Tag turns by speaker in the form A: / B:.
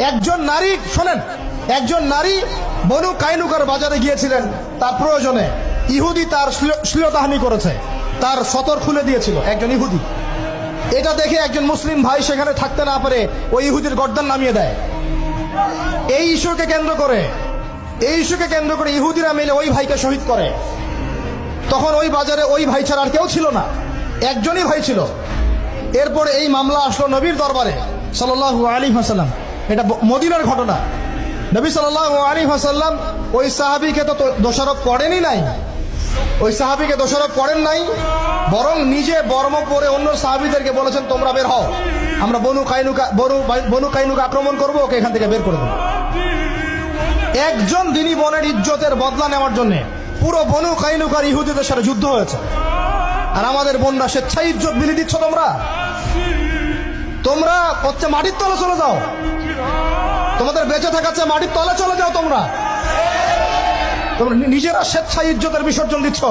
A: একজন নারী, শোনেন, একজন নারী বনু কাইনুকার বাজারে গিয়েছিলেন তার প্রয়োজনে। ইহুদি তার শ্লীলতাহানি করেছে, তার সতর খুলে দিয়েছিল একজন ইহুদি। এটা দেখে একজন মুসলিম ভাই সেখানে থাকতে না পারে ওই ইহুদির গর্দান নামিয়ে দেয়। এই ইস্যুকে কেন্দ্র করে ইহুদিরা মিলে ওই ভাইকে শহীদ করে। তখন ওই বাজারে ওই ভাই ছাড়া আর কেউ ছিল না, একজনই ভাই ছিল। এরপরে এই মামলা আসলো নবীর দরবারে সাল্লাল্লাহু আলাইহি ওয়াসাল্লাম। এটা মদিনার ঘটনা। নবী সাল্লাল্লাহু আলাইহি ওয়াসাল্লাম ওই সাহাবীকে তো দোষারোপ করেনই নাই, ওই সাহাবীকে দোষারোপ করেন নাই, বরং নিজে বর্ম পরে অন্য সাহাবীদেরকে বলেছেন তোমরা বের হও, আমরা বনু কাইনুকা আক্রমণ করবো, ওকে এখান থেকে বের করে দেবো। একজন দিনী বোনের ইজ্জতের বদলা নেওয়ার জন্য পুরো বনু কাইনুকার ইহুদিদের সাথে যুদ্ধ হয়েছে। আর আমাদের বোনরা স্বেচ্ছায় ইজ্জত বিলি দিচ্ছ। তোমরা হচ্ছে মাটির তলে চলে যাও, তোমাদের বেঁচে থাকার চেয়ে মাটির তলে চলে যাও। তোমরা নিজেরা স্বেচ্ছায় ইজ্জতের বিসর্জন দিচ্ছ।